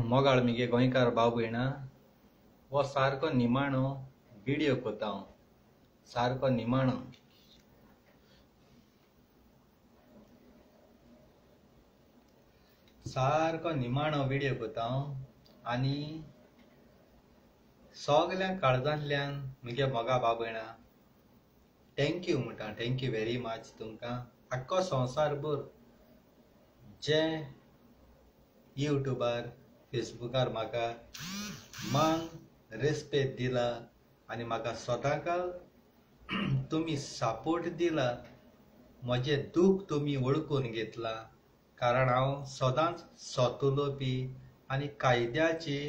मोगाळ मिगे गोंयकार भाव भयणा वो सारको निमाणो व्हिडिओ कोता हांव सारको निमाणो व्हिडिओ कोता हांव आनी सगल्या काळजांतल्यान मुगे मोगा भाव भयणा थँक्यू म्हणटा थँक्यू व्हेरी मच तुमकां आख्खो संवसारभर जे यूट्यूबार फेसबुकार म्हाका मान रेस्पेद दिला आनी म्हाका सदांकाल तुमी सपोर्ट दिला म्हजे दूख तुमी वळखून घेतला कारण हांव सदांच सोतुलोपी आनी कायद्याचे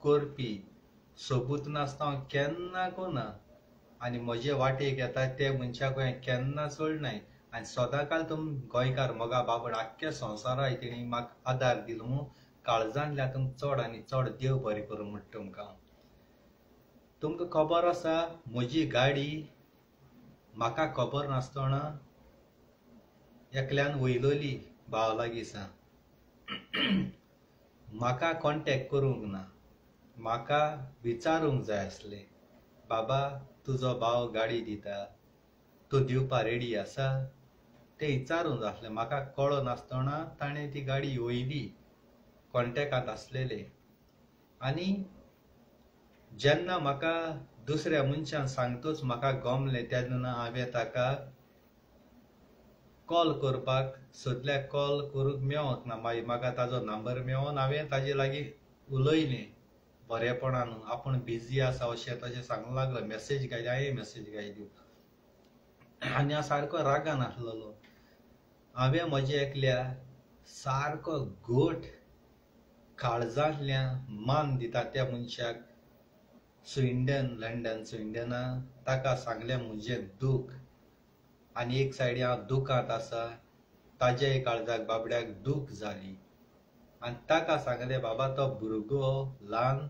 करपी सोबूत नासता हांव केन्ना कोना आनी म्हजे वाटेक येता ते मनशाक हांवें केन्ना सोडनाय आनी सदांकाल तुम गोंयकार मोगा बाबड आख्ख्या संवसारा तेणी म्हाका आदार दिलो मू काळजांतल्या तुम चड आनी चड देव बरें करूं म्हणटा तुमकां तुमकां खबर आसा म्हजी गाडी म्हाका खबर नासतना एकल्यान वयलोली भाव लागीं सावन म्हाका कॉन्टेक्ट करूंक ना म्हाका विचारूंक जाय आसलें बाबा तुजो भाव गाडी दिता तूं दिवपा रेडी आसा तें विचारूंक जाय आसलें म्हाका कळो नासतना ताणें ती गाडी वयली कॉन्टेक्टांत आसलेले आनी जेन्ना म्हाका दुसऱ्या मनशान सांगतोच म्हाका गमलें तेन्ना हांवें ताका कॉल करपाक सोदल्याक कॉल करूंक मेळोंक ना मागीर म्हाका ताजो नंबर मेळोन हांवें ताजे लागीं उलयलें बरेपणान आपूण बिजी आसा अशें तशें सांगूंक लागलो मेसेज घायली हांवें मेसेज घायली आनी हांव सारको रागान आसलेलो हांवें म्हज्या एकल्या सारको घोट काळजांतल्यान मान दिता त्या मनशाक स्विडन लंडन स्विडना ताका सांगलें म्हजें दूख आनी एक सायडी हांव दुखांत आसा ताज्याय काळजाक बाबड्याक दूख जाली आनी ताका सांगलें बाबा तो भुरगो ल्हान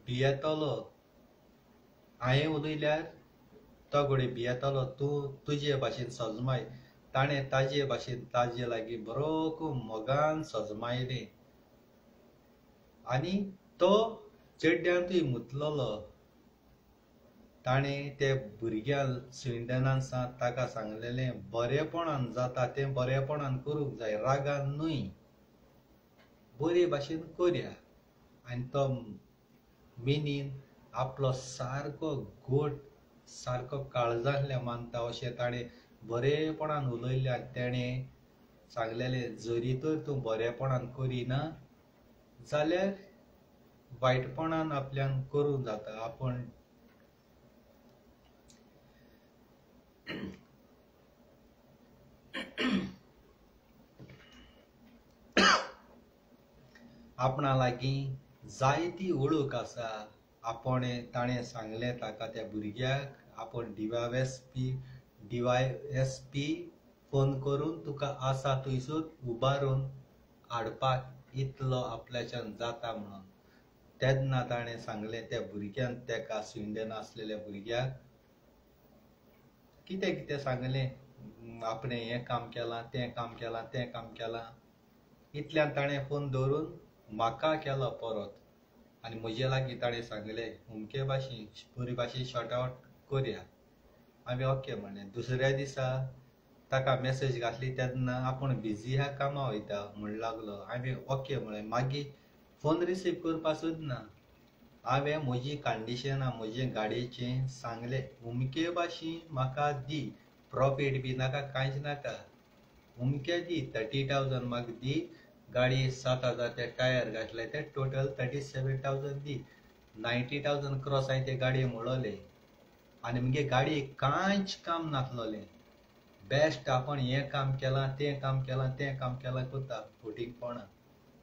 भियेतलो हांवें उलयल्यार तो घोडी भियेतलो तूं तुजे भाशेन सजमाय ताणें ताजे भाशेन ताजे लागीं बरोको मोगान सजमायलें आनी तो चेड्ड्यांतूय मुतलोलो ताणें ते भुरग्या स्विडनान सावन ताका सांगलेलें बरेपणान जाता तें बरेपणान करूंक जाय रागान न्हय बरे भाशेन करया आनी तो मिनीन आपलो सारको घोट सारको काळजांतल्यान मानता अशें ताणें बरेपणान उलयलें आनी तेणें सांगलेलें जरी तर तूं बरेपणान करिना जाल्यार वायटपणान आपल्यान करूं जाता आपूण आपणा लागीं जायती वळख आसा आपूण ताणें सांगलें ताका त्या भुरग्याक आपूण DYSP फोन करून तुका आसा थंयसर उबारून हाडपाक इतलो आपल्याच्यान जाता म्हणून तेन्ना ताणें सांगलें त्या भुरग्यान तेका स्विडन आसलेल्या भुरग्याक कितें कितें सांगलें आपणें हें काम केलां तें काम केलां तें काम केलां इतल्यान ताणें फोन दवरून म्हाका केलो परत आनी म्हजे लागीं ताणें सांगलें अमके भाशेन बरे भाशेन शॉर्ट आवट करया हांवें ओके म्हणलें दुसऱ्या दिसा ताका मेसेज घातली तेन्ना आपूण बिजी ह्या कामा वयता म्हण लागलो हांवें ओके म्हळें मागीर फोन रिसीव करपा सुद्दां ना हांवें म्हजी कंडिशनां म्हजे गाडयेचें सांगलें अमके भाशेन म्हाका दी प्रॉफीट बी नाका कांयच नाका अमकें दी 30,000 म्हाका दी गाडये 7,000 ते टायर घातले ते टोटल 37,000 दी 90,000 क्रॉस हांवें ते गाडये मोडले आनी मुगे गाडयेक कांयच काम नासलोलें बेस्ट आपूण हें काम केलां तें काम केलां तें काम केलां कोता फुटींगपणां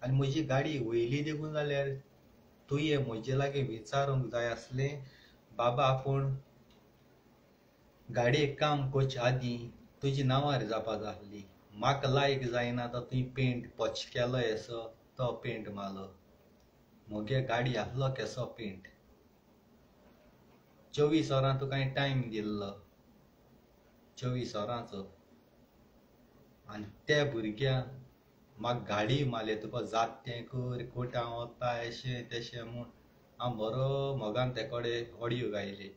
आनी म्हजी गाडी वयली देखून जाल्यार तुवें म्हजे लागीं विचारूंक जाय आसलें बाबा आपूण गाडयेक काम करचे आदीं तुजी नांवार जावपा जाय आसली म्हाका लायक जायना तो तुवें पेंट पच केलो असो तो पेंट मारलो म्हगे गाडी आसलो केसो पेंट 24 वरां तुका हांवें टायम दिल्लो 24 वरांचो आनी त्या भुरग्याक म्हाका गाडी मारले तुका जात तें कर कोर्टां वता अशें तशें म्हूण हांव बरो मोगान ते कडेन ऑडियो गायले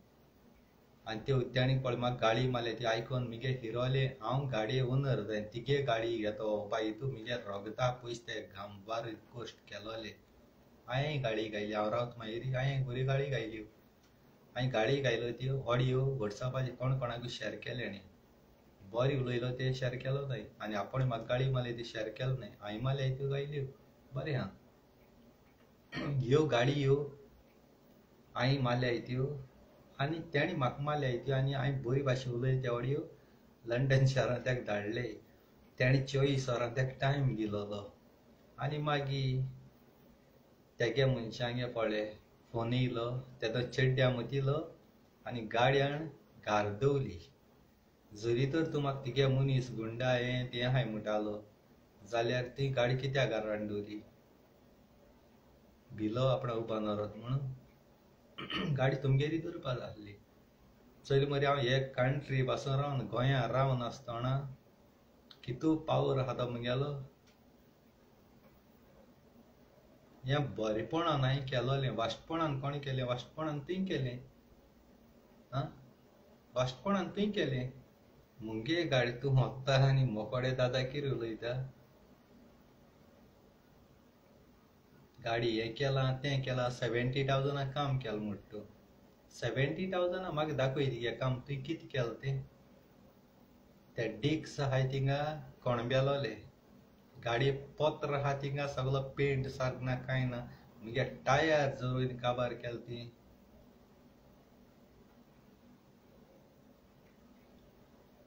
आनी ते उद्यानीक पळय म्हाका गाडी मारले ती आयकून मगे हिरोले हांव गाडये ओनर जाय तिगे गाडी घेतो बाई तूं मगे रोगता पयस ते घामबार गोश्ट केलोले हांवें गाडी गायली हांव रावता मागीर हांवें बरी गाडी गायल्यो हांवें गाडी गायल्यो त्यो ऑडियो वॉट्सॅपाचेर कोण कोणाकूय शॅर केले न्ही बरी उलयलो ते शॅर केलो न्हय आनी आपण म्हाका गाडी मारली ती शॅर केलो न्हय हांवें मारले त्यो गायल्यो बरें हा ह्यो गाडी ह्यो हांवें मारल्या त्यो आनी तेणी म्हाका मारल्या त्यो आनी हांवें बरी भाशेन उलयले ते ऑडियो लंडन शारांत ताका धाडले तेणी 24 वरां ताका टायम दिलोलो आनी मागीर तेगे मनशांगे पळय फोन येयलो तेजो चेड्ड्या मुतिलो आनी गाडयान गारदवली जरी तर तूं म्हाका तिगे मनीस गुंडा हें तें हाय म्हणटालो जाल्यार ती गाडी कित्याक गारान दवरली भिलो आपणा उबा नरत म्हणून गाडी तुमगेरी दवरपा जाय आसली चल मरे हांव हे कंट्री पासून रावन गोंयां रावन आसतना कितू पावर आहा तो म्हगेलो हें बरेपणान हांवें केलोलें वाश्टपणान कोणी केलें वाश्टपणान तुवें केलें आं वाश्टपणान तुवें केलें मुगे गाडी तूं व्हरता आनी मोकोडे दादा कितें उलयता गाडी हें केलां तें केलां 70,000 काम केलां म्हणटा 70,000 म्हाका दाखय तिगे काम तुवें कितें केलां तें ते डिक्स आहाय थिंगा कोणबेलोले गाडी पत्र आहा थिंगा सगळो पेंट सारको ना कांय ना मुगे टायर जोरून काबार केला ती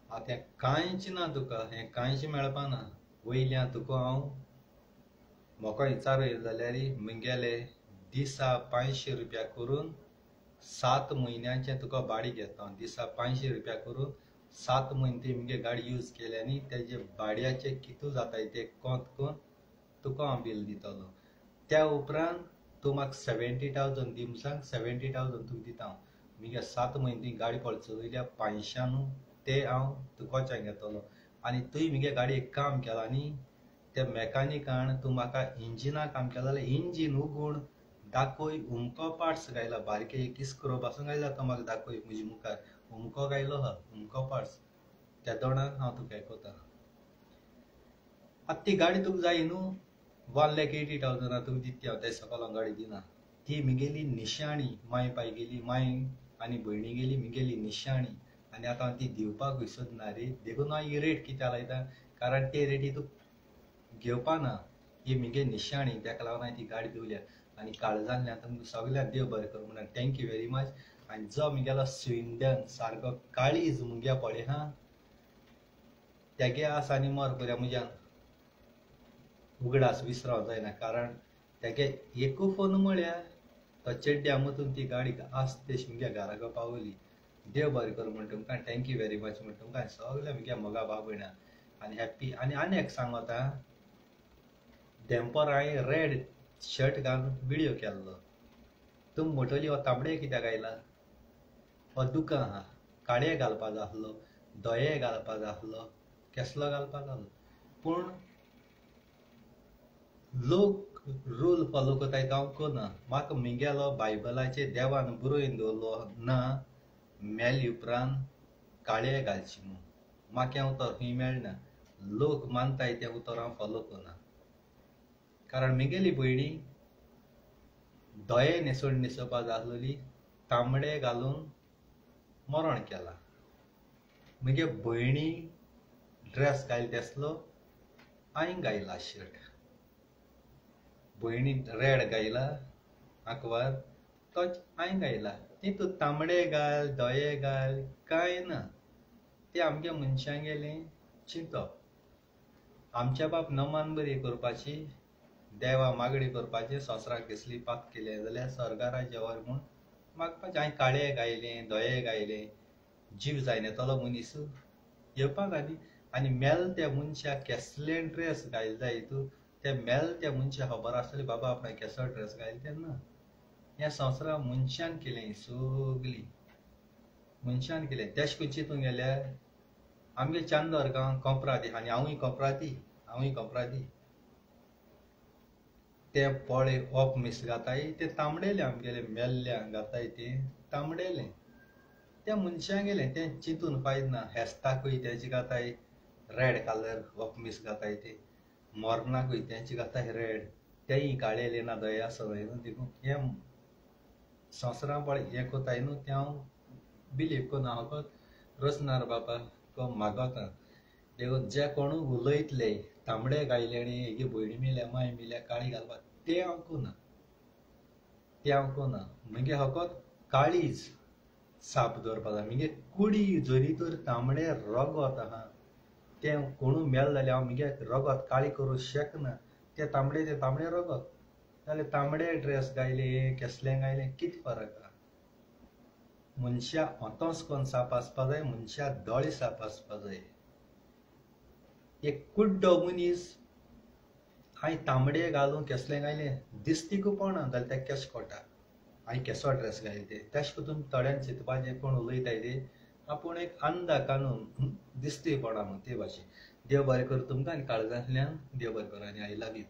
आतां कांयच ना तुका हें कांयच मेळपाना वयल्यान तुका हांव म्हाका विचारय जाल्यार म्हगेले दिसा 500 रुपया करून 7 म्हयन्याचें तुका भाडें घेता दिसा 500 रुपया करून 7 म्हयने ती मुगे गाडी यूज केल्यानी तेजे भाड्याचे कितू जाताय ते कोंत कोन्न तुका हांव बील दितलो त्या उपरांत तूं म्हाका 70,000 दी सांग 70,000 तुका दिता हांव मुगे 7 म्हयने ती गाडी पळय चलयल्या 500 ते हांव तुकोच्यान घेतलो आनी तुवें मुगे गाडयेक काम केलां न्ही त्या मॅकानिकान तूं म्हाका इंजिना काम केलां जाल्यार इंजीन उगूण दाखय उमको पार्ट्स गायला बारके एक इस्क्रो पासून गायला तो म्हाका दाखय म्हजे मुखार उमको गायलो हा उमको पार्ट्स त्या दोणाक हांव तुका हेकोता आतां ती गाडी तुका जाय न्हू 1,80,000 तुका दिता हांव त्या सकयल गाडी दिना ती मुगेली निशाणी माय पाय गेली माय आनी भयणी गेली मुगेली निशाणी आनी आतां हांव ती दिवपाक सोदना रे देखून हांव ही रेट कित्याक लायता कारण ते रेटी तूं घेवपा ना ही मुगे निशाणी ताका लागून हांवें ती गाडी दिवल्या आनी काळजांतल्यान तुमकां सगळ्यांक देव बरें करूं म्हणून थँक्यू वेरी मच आनी जो मुगेलो स्विंडन सारको काळीज मुगे पळय हा तेगे आसा आनी मोर करुया म्हज्यान उगडास विसरप जायना कारण तेगे एकू फोन म्हळ्यार तो चेड्ड्या मतून ती गाडी आस्तेश मुगे घरा पावली देव बरें करूं म्हण तुमकां थँक्यू वेरी मच म्हण तुमकां सगळ्या मुगे मोगा भाव भयणां आनी हॅप्पी आनी एक सांगता डेम्पर हांवें रेड शर्ट घालून विडियो केल्लो तुम म्हणटली हो तांबडे कित्याक आयला हो दुकां आहा काळे घालपा जाय आसलो दोये घालपा जाय आसलो केसलो घालपा जाय आसलो पूण लोक रूल फॉलो कोताय तो हांव करना म्हाका मुगेलो बायबलाचेर देवान बरोवन दवरलो ना मेले उपरांत काळे घालची म्हूण म्हाका हें उतर खंय मेळना लोक मानताय तें उतर हांव फॉलो करना कारण मुगेली भयणी दोये न्हेसोवपा जाय आसलोली तांबडे घालून मरण केलां मुगे भयणी ड्रेस घायला तेसलो हांवें घायला शर्ट भयणी रेड घायला आंकवार तोच हांवें घायला तितून तांबडे घाल दोये घाल कांय ना ते आमगे मनशां गेलें चिंतप आमच्या बाप नमान बरी करपाची देवा मागणी करपाचें संवसाराक कसली पाप केलें जाल्यार स्वर्गा राज्य व्हर म्हूण मागपाचें हांवें काळे घायलें दोये घायलें जीव जायना येतलो मनीस येवपाक आनी मेल त्या मनशाक केसलें ड्रेस घायले जाय तूं ते मेल त्या मनशाक खबर आसतली बाबा आपणाक केसलो ड्रेस घायले तेन्ना ह्या संवसाराक मनशान केलें सगलीं मनशान केलें तेश करून चिंतूंक गेल्यार आमगे चांदोर गांव कोंपराती आनी हांवूय कोंपराती ते पोळे ओप मिस घाताय ते तांबडेले आमगेले मेल्ल्या घाताय ते तांबडेले त्या मनशां गेले ते चिंतून फायद ना हेस्ताकूय तेचे घाताय रेड कलर ऑफ मिस घाताय ते मोरनाकूय तेंचे घाताय रेड तेय काळेले ना दया सवय न्हू देखून हे संवसारा पळय हें कोताय न्हू तें हांव बिलीव कोना हांव रचनार बाबा को मागोता देखून जे कोण उलयतले तांबडे गायले आनी हेगे भयणी मिल्या माय मिल्या काळी घालपाक ते हांव कोना म्हणजे हकोत काळीज साप दवरपा जाय म्हणजे कुडी जरी तर तांबडे रगत आहा ते कोणू मेल जाल्यार हांव म्हणजे रगत काळी करूं शकना ते तांबडे रगत जाल्यार तांबडे ड्रेस गायले केसले गायले कितें फरक आहा मनशा ओतोच कोन्न साप आसपा जाय मनशा दोळे साप आसपा जाय एक कुड्डो मनीस हांवें तांबडे घालून केसले गायले दिसतीकू पडना जाल्यार ते केस कोटा हांवें केसो ड्रेस घायले ते तेश कोतून थोड्यान चिंतपाचें कोण उलयताय ते आपूण एक अंधा कानून दिसती पडा म्हणून ते भाशेन देव बरें कर तुमकां आनी काळजांतल्यान देव बरें कर आनी आय लव यू